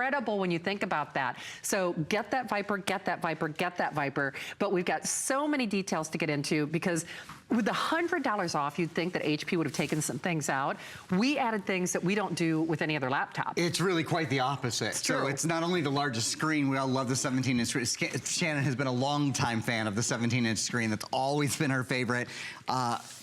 incredible when you think about that. So get that Viper, get that Viper, get that Viper. But we've got so many details to get into because with the $100 off, you'd think that HP would have taken some things out. We added things that we don't do with any other laptop. It's really quite the opposite. It's true. So it's not only the largest screen, we all love the 17-inch screen. Shannon has been a long-time fan of the 17-inch screen. That's always been her favorite.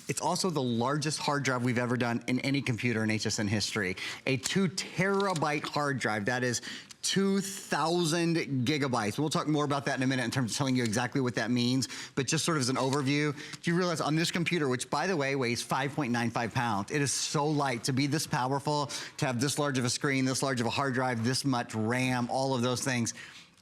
It's also the largest hard drive we've ever done in any computer in HSN history. A 2 terabyte hard drive. That is 2,000 gigabytes. We'll talk more about that in a minute in terms of telling you exactly what that means, but just sort of as an overview, do you realize on this computer, which by the way weighs 5.95 pounds, it is so light to be this powerful, to have this large of a screen, this large of a hard drive, this much RAM, all of those things.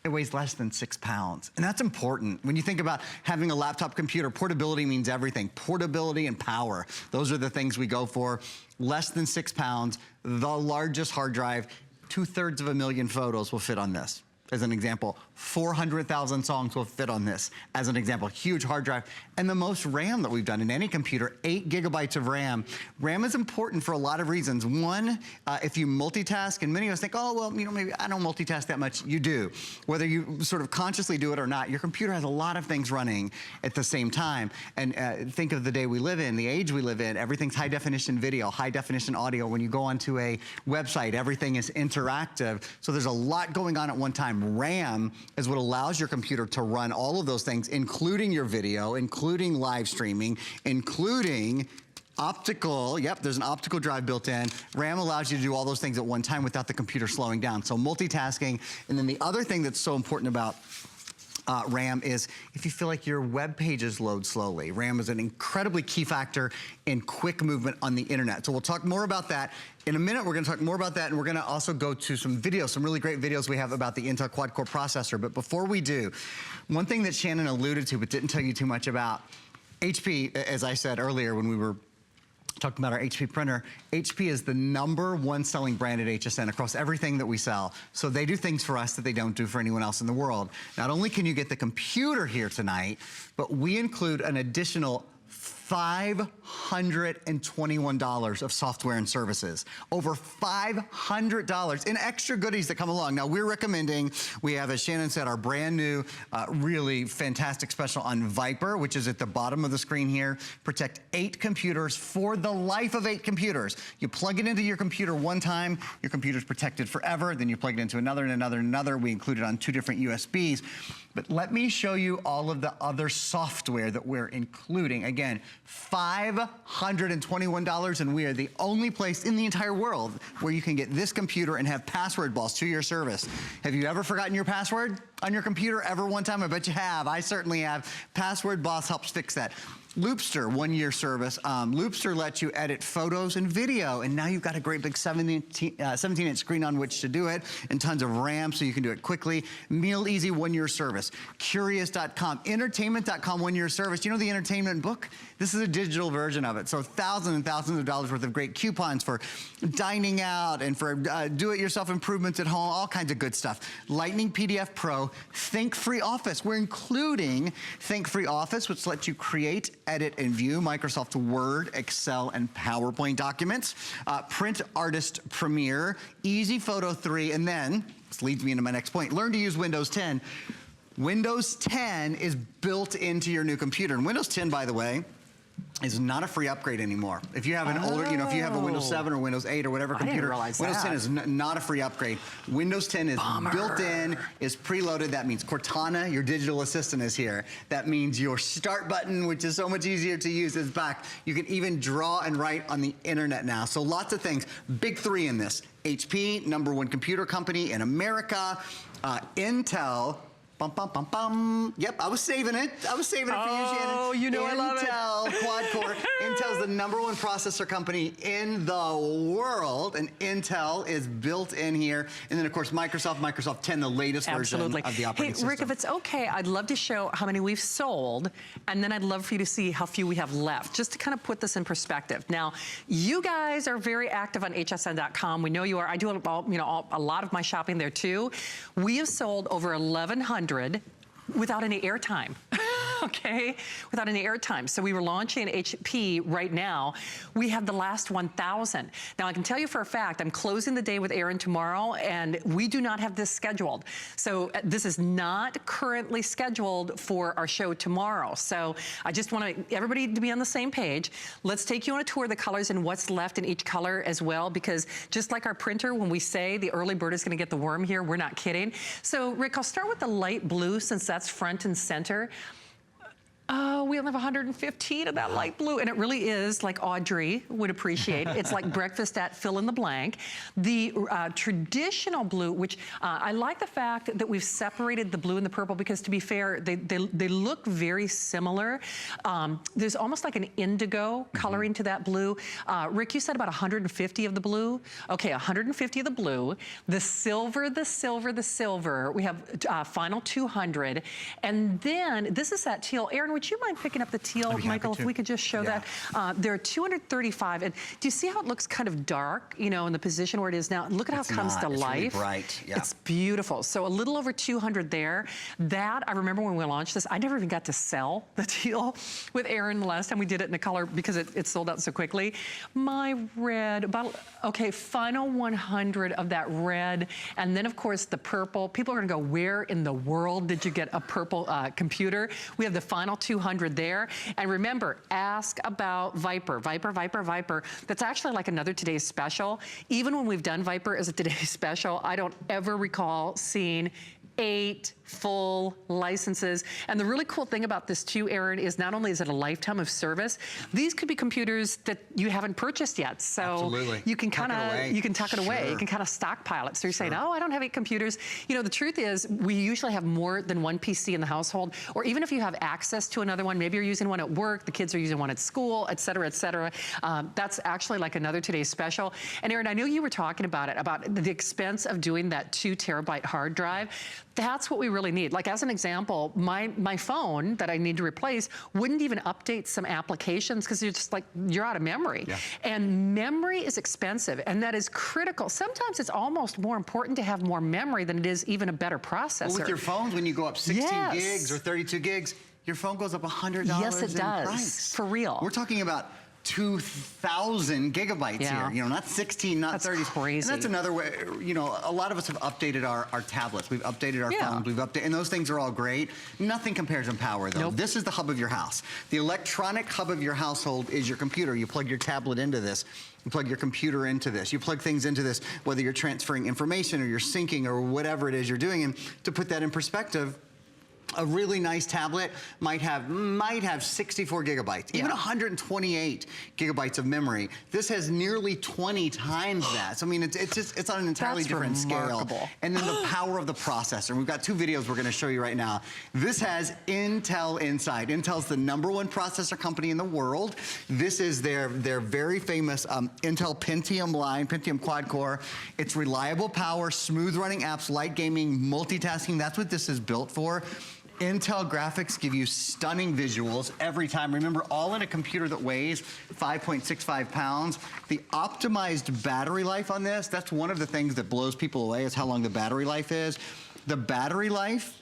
It weighs less than 6 pounds. And that's important. When you think about having a laptop computer, portability means everything. Portability and power. Those are the things we go for. Less than 6 pounds, the largest hard drive, 2/3 of a million photos will fit on this. As an example, 400,000 songs will fit on this. As an example, huge hard drive. And the most RAM that we've done in any computer, 8 gigabytes of RAM. RAM is important for a lot of reasons. One, if you multitask, and many of us think, oh, well, you know, maybe I don't multitask that much. You do. Whether you sort of consciously do it or not, your computer has a lot of things running at the same time. And think of the day we live in, the age we live in, everything's high definition video, high definition audio. When you go onto a website, everything is interactive. So there's a lot going on at one time. RAM is what allows your computer to run all of those things, including your video, including live streaming, including optical, yep, there's an optical drive built in. RAM allows you to do all those things at one time without the computer slowing down. So multitasking. And then the other thing that's so important about RAM is if you feel like your web pages load slowly. RAM is an incredibly key factor in quick movement on the internet. So we'll talk more about that. In a minute, we're gonna talk more about that, and we're gonna also go to some videos, some really great videos we have about the Intel QuadCore processor. But before we do, one thing that Shannon alluded to but didn't tell you too much about, HP, as I said earlier when we were talking about our HP printer, HP is the #1 selling brand at HSN across everything that we sell. So they do things for us that they don't do for anyone else in the world. Not only can you get the computer here tonight, but we include an additional $521 of software and services. Over $500 in extra goodies that come along. Now we're recommending, we have, as Shannon said, our brand new, really fantastic special on Viper, which is at the bottom of the screen here. Protect 8 computers for the life of 8 computers. You plug it into your computer one time, your computer's protected forever, then you plug it into another and another and another. We include it on 2 different USBs. But let me show you all of the other software that we're including. Again, $521, and we are the only place in the entire world where you can get this computer and have Password Boss to your service. Have you ever forgotten your password on your computer ever one time? I bet you have. I certainly have. Password Boss helps fix that. Loopster, 1-year service. Loopster lets you edit photos and video, and now you've got a great big 17-inch screen on which to do it, and tons of RAM so you can do it quickly. Meal Easy, 1-year service. Curious.com, entertainment.com, 1-year service. You know the entertainment book? This is a digital version of it, so thousands and thousands of dollars worth of great coupons for dining out and for do-it-yourself improvements at home, all kinds of good stuff. Lightning PDF Pro, Think Free Office. We're including Think Free Office, which lets you create, edit, and view Microsoft Word, Excel, and PowerPoint documents. Print Artist Premiere, Easy Photo 3, and then, this leads me into my next point, learn to use Windows 10. Windows 10 is built into your new computer. And Windows 10, by the way, is not a free upgrade anymore. If you have an older, you know, if you have a Windows 7 or Windows 8 or whatever computer, Windows 10 is not a free upgrade. Windows 10 is built in, is preloaded. That means Cortana, your digital assistant, is here. That means your start button, which is so much easier to use, is back. You can even draw and write on the internet now. So lots of things. Big 3 in this. HP, #1 computer company in America. Intel, bum, bum, bum, bum. Yep, I was saving it. I was saving it for you, Shannon. Oh, you know I love it. Intel QuadCore. Intel's the #1 processor company in the world, and Intel is built in here. And then, of course, Microsoft 10, the latest version of the operating system. Hey, Rick, if it's okay, I'd love to show how many we've sold, and then I'd love for you to see how few we have left, just to kind of put this in perspective. Now, you guys are very active on hsn.com. We know you are. I do a lot of my shopping there, too. We have sold over 1,100 without any airtime. okay, without any airtime. So we were launching HP right now. We have the last 1,000. Now I can tell you for a fact, I'm closing the day with Aaron tomorrow, and we do not have this scheduled. So this is not currently scheduled for our show tomorrow. So I just want everybody to be on the same page. Let's take you on a tour of the colors and what's left in each color as well, because just like our printer, when we say the early bird is gonna get the worm here, we're not kidding. So Rick, I'll start with the light blue since that's front and center. We only have 115 of that light blue, and it really is, like Audrey would appreciate. It's like breakfast at fill in the blank. The traditional blue, which I like the fact that we've separated the blue and the purple, because to be fair, they look very similar. There's almost like an indigo coloring to that blue. Rick, you said about 150 of the blue? Okay, 150 of the blue. The silver, the silver, the silver. We have final 200. And then, this is that teal. Aaron, would you mind picking up the teal, Michael, if we could just show that? There are 235, and do you see how it looks kind of dark, you know, in the position where it is now? Look at how it comes to life. It's really bright, yeah. It's beautiful. So a little over 200 there. That, I remember when we launched this, I never even got to sell the teal with Aaron the last time we did it in the color because it sold out so quickly. My red, about, okay, final 100 of that red, and then of course the purple. People are gonna go, where in the world did you get a purple computer? We have the final 200 there. And remember, ask about Viper. Viper, Viper, Viper. That's actually like another Today's Special. Even when we've done Viper as a Today's Special, I don't ever recall seeing 8 full licenses. And the really cool thing about this too, Aaron, is not only is it a lifetime of service, these could be computers that you haven't purchased yet. So absolutely. You can kind of, you can tuck it away. You can kind of stockpile it. So you're saying, oh, I don't have 8 computers. You know, the truth is we usually have more than one PC in the household, or even if you have access to another one, maybe you're using one at work, the kids are using one at school, et cetera, et cetera. That's actually like another Today's Special. And Aaron, I know you were talking about it, about the expense of doing that 2 terabyte hard drive. That's what we really need. Like as an example, my phone that I need to replace wouldn't even update some applications because you're just like, you're out of memory. Yeah. And memory is expensive, and that is critical. Sometimes it's almost more important to have more memory than it is even a better processor. Well, with your phones, when you go up 16 gigs or 32 gigs, your phone goes up $100 yes, it in does. price. For real. We're talking about 2,000 gigabytes here, you know, not 16, not 30. That's crazy. And that's another way, you know, a lot of us have updated our tablets. We've updated our phones. We've updated, and those things are all great. Nothing compares in power, though. Nope. This is the hub of your house. The electronic hub of your household is your computer. You plug your tablet into this. You plug your computer into this. You plug things into this, whether you're transferring information or you're syncing or whatever it is you're doing. And to put that in perspective, a really nice tablet might have 64 gigabytes, even 128 gigabytes of memory. This has nearly 20 times that. So I mean, it's on an entirely different scale. And then the power of the processor. We've got 2 videos we're going to show you right now. This has Intel inside. Intel's the #1 processor company in the world. This is their very famous Intel Pentium line, Pentium quad-core. It's reliable power, smooth running apps, light gaming, multitasking. That's what this is built for. Intel graphics give you stunning visuals every time. Remember, all in a computer that weighs 5.65 pounds. The optimized battery life on this, that's one of the things that blows people away, is how long the battery life is. The battery life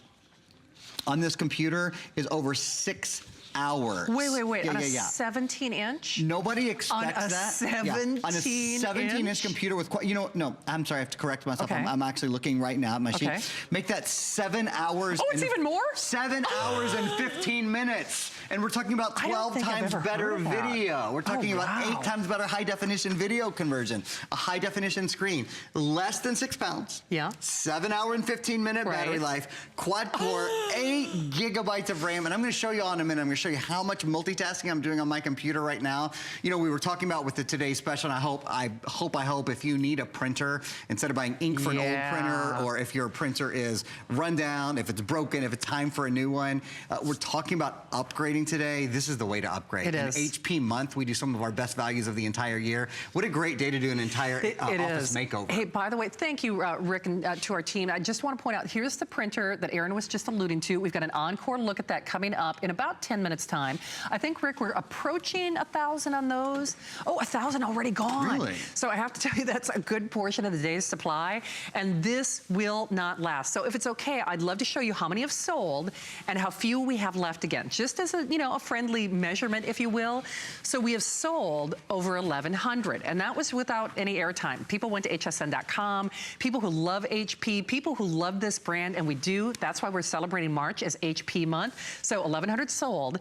on this computer is over 6 hours. Wait, on a 17-inch? Nobody expects that. On a 17-inch? On a 17-inch computer with, you know, no, I'm sorry, I have to correct myself. Okay. I'm actually looking right now at my sheet. Make that 7 hours. Oh, it's even more? 7 hours and 15 minutes. And we're talking about 12 times better video. We're talking about 8 times better high definition video conversion, a high definition screen, less than 6 pounds. Yeah. 7 hour and 15-minute battery life, quad core, 8 gigabytes of RAM. And I'm going to show you all in a minute. I'm going to show you how much multitasking I'm doing on my computer right now. You know, we were talking about with the Today's Special, and I hope if you need a printer, instead of buying ink for an old printer, or if your printer is run down, if it's broken, if it's time for a new one, we're talking about upgrading today. This is the way to upgrade. It is. In HP month, we do some of our best values of the entire year. What a great day to do an entire office makeover. Hey, by the way, thank you, Rick, and to our team. I just want to point out, here's the printer that Aaron was just alluding to. We've got an encore look at that coming up in about 10 minutes. minutes time. I think, Rick, we're approaching 1,000 on those. Oh, 1,000 already gone. Really? So I have to tell you, that's a good portion of the day's supply, and this will not last. So if it's okay, I'd love to show you how many have sold and how few we have left again, just as a, you know, a friendly measurement, if you will. So we have sold over 1,100, and that was without any airtime. People went to hsn.com, people who love HP, people who love this brand, and we do. That's why we're celebrating March as HP month. So 1,100 sold.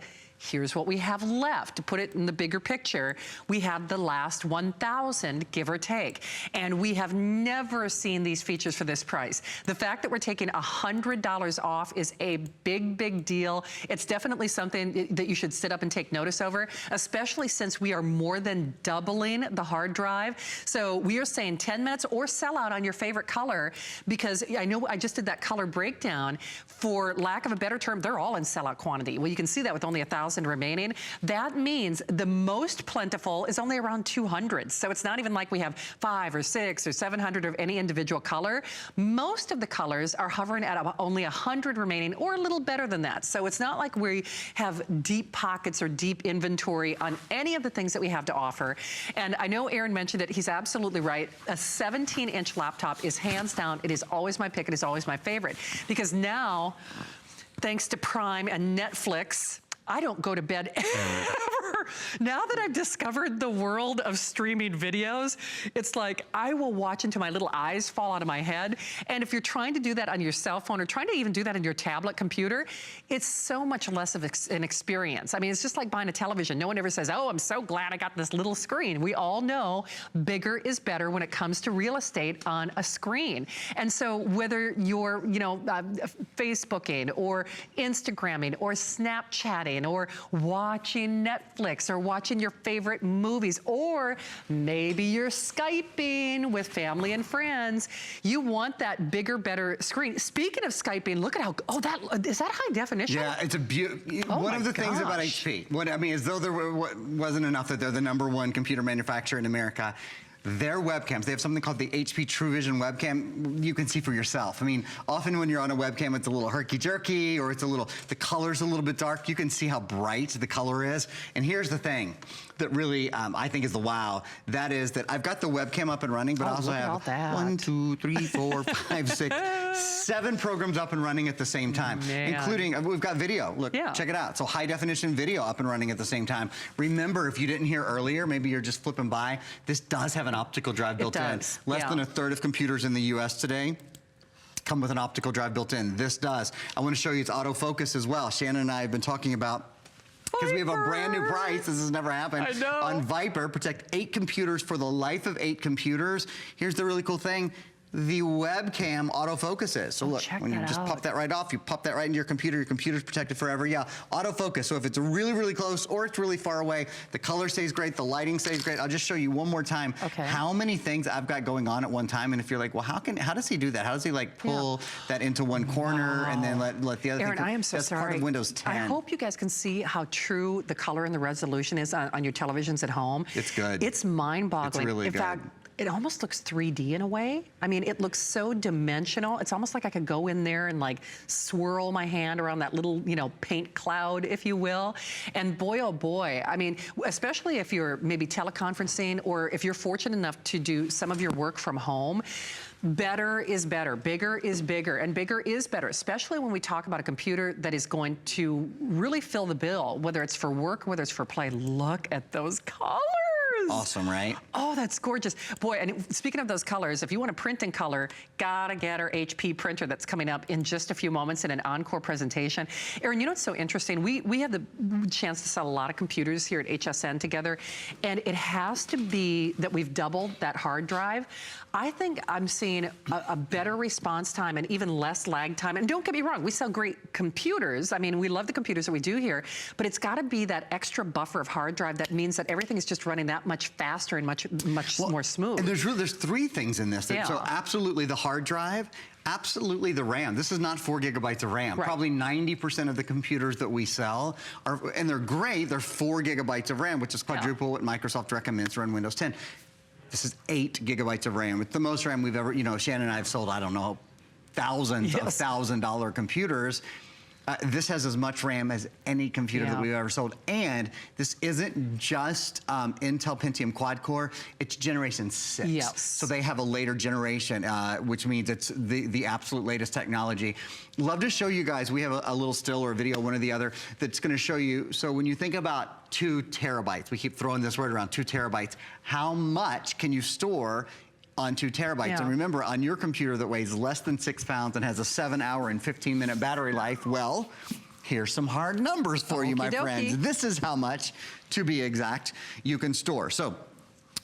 Here's what we have left. To put it in the bigger picture, we have the last 1,000, give or take. And we have never seen these features for this price. The fact that we're taking $100 off is a big, big deal. It's definitely something that you should sit up and take notice over, especially since we are more than doubling the hard drive. So we are saying 10 minutes or sell out on your favorite color, because I know I just did that color breakdown. For lack of a better term, they're all in sellout quantity. Well, you can see that with only 1,000 remaining. That means the most plentiful is only around 200. So it's not even like we have 500 or 600 or 700 of any individual color. Most of the colors are hovering at about only 100 remaining, or a little better than that. So it's not like we have deep pockets or deep inventory on any of the things that we have to offer. And I know Aaron mentioned it. He's absolutely right. A 17-inch laptop is hands down. It is always my pick. It is always my favorite, because now, thanks to Prime and Netflix, I don't go to bed ever. Now that I've discovered the world of streaming videos, it's like I will watch until my little eyes fall out of my head. And if you're trying to do that on your cell phone, or trying to even do that on your tablet computer, it's so much less of an experience. I mean, it's just like buying a television. No one ever says, oh, I'm so glad I got this little screen. We all know bigger is better when it comes to real estate on a screen. And so whether you're, you know, Facebooking or Instagramming or Snapchatting or watching Netflix or watching your favorite movies, or maybe you're Skyping with family and friends, you want that bigger, better screen. Speaking of Skyping, look at how, oh, is that high definition? Yeah, it's a one of the things about HP, what I mean, as though there wasn't enough that they're the #1 computer manufacturer in America. Their webcams, they have something called the HP TrueVision webcam. You can see for yourself. I mean, often when you're on a webcam, it's a little herky-jerky, or it's the color's a little bit dark. You can see how bright the color is. And here's the thing that really, I think is the wow. That is that I've got the webcam up and running, but I also have 1, 2, 3, 4, 5, 6, 7 programs up and running at the same time, including, we've got video. Look, check it out. So high definition video up and running at the same time. Remember, if you didn't hear earlier, maybe you're just flipping by, this does have an optical drive built in. Less than a third of computers in the US today come with an optical drive built in. This does. I want to show you its autofocus as well. Shannon and I have been talking about, because we have a brand new price, this has never happened, on Viper. Protect 8 computers for the life of 8 computers. Here's the really cool thing. The webcam autofocuses. So look, when you just pop that right off, you pop that right into your computer's protected forever. Yeah, autofocus. So if it's really, really close or it's really far away, the color stays great, the lighting stays great. I'll just show you one more time how many things I've got going on at one time. And if you're like, well, how does he do that? How does he like pull that into one corner and then let the other Aaron, thing? I am so sorry. That's part of Windows 10. I hope you guys can see how true the color and the resolution is on your televisions at home. It's good. It's mind-boggling. It's really good. In fact, it almost looks 3D in a way. I mean, it looks so dimensional. It's almost like I could go in there and like swirl my hand around that little, you know, paint cloud, if you will. And boy, oh boy, I mean, especially if you're maybe teleconferencing, or if you're fortunate enough to do some of your work from home, better is better, bigger is bigger, and bigger is better, especially when we talk about a computer that is going to really fill the bill, whether it's for work, whether it's for play. Look at those colors. Awesome, right? Oh, that's gorgeous. Boy, and speaking of those colors, if you want to print in color, gotta get our HP printer that's coming up in just a few moments in an encore presentation. Aaron, you know what's so interesting? We have the chance to sell a lot of computers here at HSN together, and it has to be that we've doubled that hard drive. I think I'm seeing a better response time and even less lag time. And don't get me wrong, we sell great computers. I mean, we love the computers that we do here, but it's got to be that extra buffer of hard drive that means that everything is just running that much faster and much more smooth. And there's 3 things in this. So absolutely the hard drive, absolutely the RAM. This is not 4 gigabytes of RAM. Probably 90% of the computers that we sell are, and they're great, they're 4 gigabytes of RAM, which is quadruple what Microsoft recommends to run Windows 10. This is 8 gigabytes of RAM. It's the most RAM we've ever, you know, Shannon and I have sold, I don't know, thousands of $1,000 computers. This has as much RAM as any computer that we've ever sold. And this isn't just Intel Pentium quad-core, it's generation 6. Yes. So they have a later generation, which means it's the absolute latest technology. Love to show you guys, we have a little still or a video, one or the other, that's gonna show you. So when you think about 2 terabytes, we keep throwing this word around, 2 terabytes, how much can you store on 2 terabytes? Yeah. And remember, on your computer that weighs less than 6 pounds and has a 7-hour and 15-minute battery life, well, here's some hard numbers for you, my friends. This is how much, to be exact, you can store. So,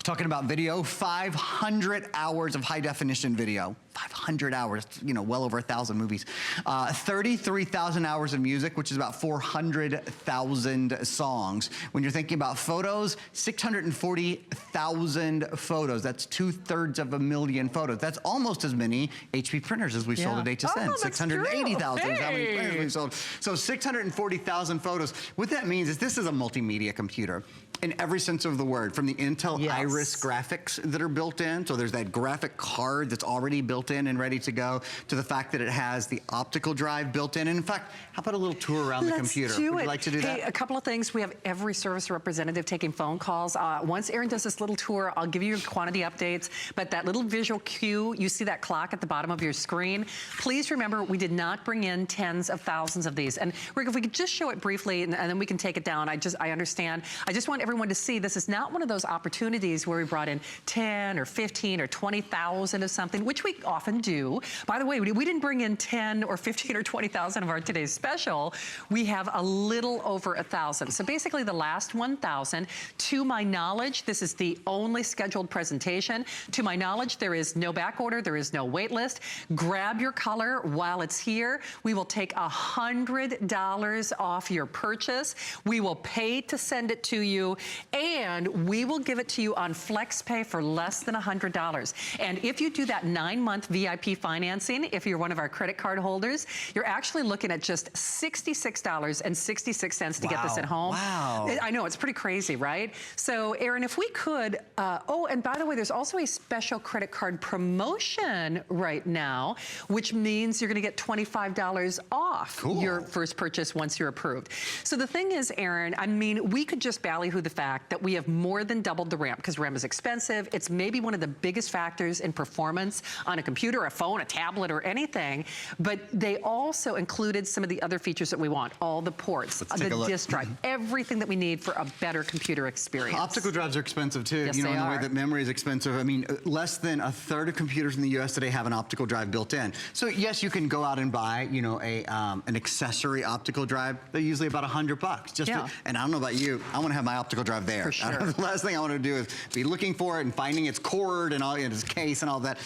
talking about video, 500 hours of high definition video. 500 hours, you know, well over 1,000 movies. 33,000 hours of music, which is about 400,000 songs. When you're thinking about photos, 640,000 photos. That's 2/3 of a million photos. That's almost as many HP printers as we sold at HSN. 680,000 is how many printers we've sold. So 640,000 photos. What that means is this is a multimedia computer in every sense of the word, from the Intel Iris graphics that are built in. So there's that graphic card that's already built in and ready to go, to the fact that it has the optical drive built in. And in fact, how about a little tour around the computer? Would you like to do that? Hey, a couple of things. We have every service representative taking phone calls. Once Aaron does this little tour, I'll give you your quantity updates, but that little visual cue, you see that clock at the bottom of your screen. Please remember, we did not bring in tens of thousands of these. And Rick, if we could just show it briefly and then we can take it down. I understand. I just want everyone to see this is not one of those opportunities where we brought in 10 or 15 or 20,000 of something, which we often do. By the way, we didn't bring in 10 or 15 or 20,000 of our today's special. We have a little over 1,000. So basically the last 1,000, to my knowledge, this is the only scheduled presentation. To my knowledge, there is no back order, there is no wait list. Grab your color while it's here. We will take $100 off your purchase. We will pay to send it to you, and we will give it to you on FlexPay for less than $100. And if you do that 9-month VIP financing, if you're one of our credit card holders, you're actually looking at just $66.66 to get this at home. Wow. I know, it's pretty crazy, right? So, Aaron, if we could, oh, and by the way, there's also a special credit card promotion right now, which means you're gonna get $25 off your first purchase once you're approved. So the thing is, Aaron, I mean, we could just ballyhoo the fact that we have more than doubled the RAM, because RAM is expensive. It's maybe one of the biggest factors in performance on a computer, a phone, a tablet, or anything, but they also included some of the other features that we want, all the ports, the disk drive, everything that we need for a better computer experience. Optical drives are expensive too. Yes, you know, they in the are. way that memory is expensive. I mean, less than 1/3 of computers in the US today have an optical drive built in. So yes, you can go out and buy, you know, an accessory optical drive. They're usually about $100. Just to, and I don't know about you, I want to have my optical drive there. For sure. The last thing I want to do is be looking for it and finding its cord and all its case and all that,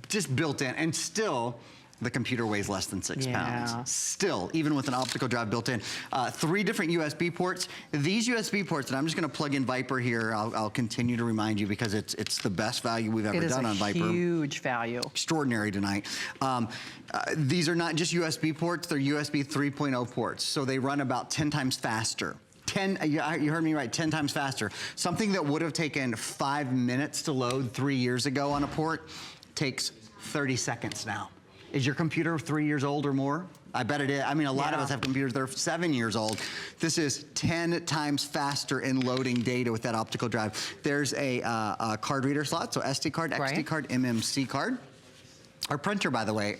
just built in. And still, the computer weighs less than 6 pounds. Still, even with an optical drive built in. 3 different USB ports. These USB ports, and I'm just gonna plug in Viper here. I'll continue to remind you because it's the best value we've ever done on Viper. It is a huge value. Extraordinary tonight. These are not just USB ports, they're USB 3.0 ports. So they run about 10 times faster. 10, you heard me right, 10 times faster. Something that would have taken 5 minutes to load 3 years ago on a port takes 30 seconds now. Is your computer 3 years old or more? I bet it is. I mean, a lot of us have computers that are 7 years old. This is 10 times faster in loading data with that optical drive. There's a card reader slot, so SD card, XD card, MMC card. Our printer, by the way,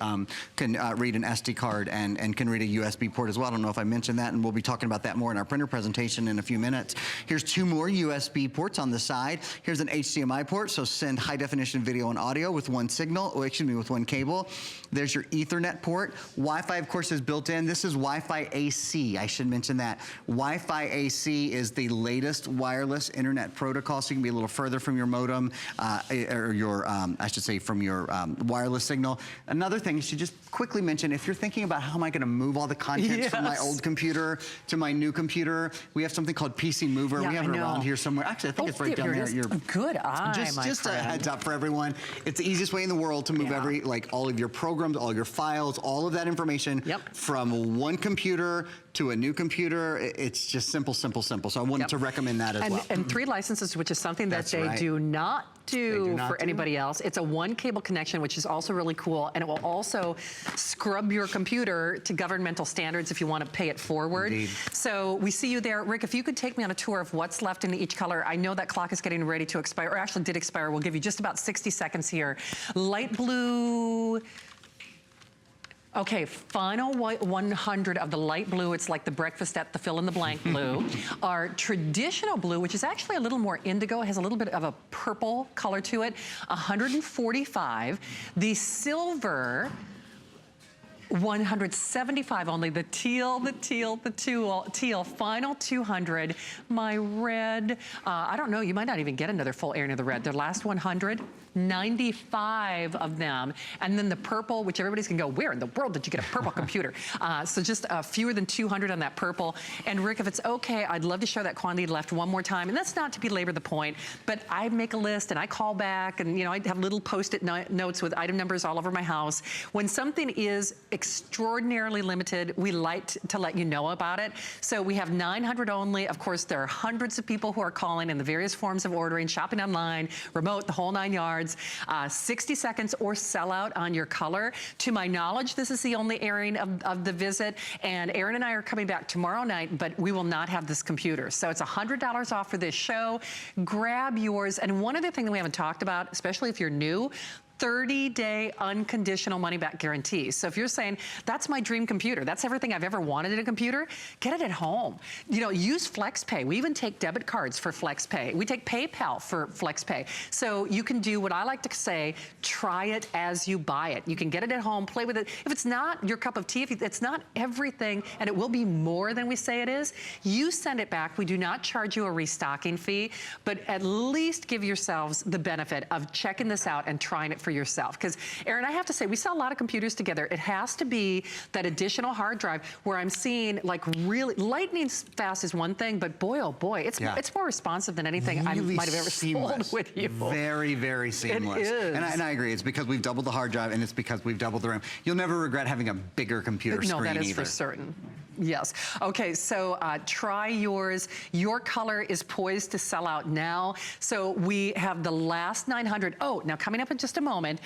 can read an SD card and can read a USB port as well. I don't know if I mentioned that, and we'll be talking about that more in our printer presentation in a few minutes. Here's 2 more USB ports on the side. Here's an HDMI port, so send high definition video and audio with 1 signal, or excuse me, with 1 cable. There's your Ethernet port. Wi-Fi, of course, is built in. This is Wi-Fi AC, I should mention that. Wi-Fi AC is the latest wireless internet protocol, so you can be a little further from your modem, or your, I should say, from your wireless signal. Another thing you should just quickly mention, if you're thinking about how am I gonna move all the contents from my old computer to my new computer, we have something called PC Mover. We have it around here somewhere. Actually, I think it's right down there. Good eye, just a heads up for everyone. It's the easiest way in the world to move all of your programs, all your files, all of that information from one computer to a new computer. It's just simple, simple, simple. So I wanted to recommend that as well. And 3 licenses, which is something that they do not do for anybody else. It's a one cable connection, which is also really cool. And it will also scrub your computer to governmental standards if you want to pay it forward. Indeed. So we see you there. Rick, if you could take me on a tour of what's left in each color. I know that clock is getting ready to expire, or actually did expire. We'll give you just about 60 seconds here. Light blue. Okay, final 100 of the light blue. It's like the breakfast at the fill in the blank blue. Our traditional blue, which is actually a little more indigo, has a little bit of a purple color to it, 145. The silver, 175 only. The teal, final 200. My red, I don't know, you might not even get another full airing of the red. The last 100, 95 of them. And then the purple, which everybody's gonna go, where in the world did you get a purple computer? So just fewer than 200 on that purple. And Rick, if it's okay, I'd love to show that quantity left one more time. And that's not to belabor the point, but I make a list and I call back and, you know, I have little post-it notes with item numbers all over my house. When something is extraordinarily limited, we like to let you know about it. So we have 900 only. Of course, there are hundreds of people who are calling in the various forms of ordering, shopping online, remote, the whole 9 yards. 60 seconds or sell out on your color. To my knowledge, this is the only airing of the visit. And Aaron and I are coming back tomorrow night, but we will not have this computer. So it's $100 off for this show. Grab yours. And one other thing that we haven't talked about, especially if you're new, 30-day unconditional money-back guarantee. So if you're saying, that's my dream computer, that's everything I've ever wanted in a computer, get it at home. You know, use FlexPay. We even take debit cards for FlexPay. We take PayPal for FlexPay. So you can do what I like to say, try it as you buy it. You can get it at home, play with it. If it's not your cup of tea, if it's not everything, and it will be more than we say it is, you send it back. We do not charge you a restocking fee, but at least give yourselves the benefit of checking this out and trying it for yourself. Because Aaron, I have to say, we sell a lot of computers together. It has to be that additional hard drive where I'm seeing like really, lightning fast is one thing, but boy, oh boy, it's more responsive than anything really I might have ever sold with you. Very, very seamless. It is. And I agree. It's because we've doubled the hard drive and it's because we've doubled the RAM. You'll never regret having a bigger computer screen either. No, that is for certain. Yes. Okay, so try yours. Your color is poised to sell out now. So we have the last 900. Oh, now coming up in just a moment,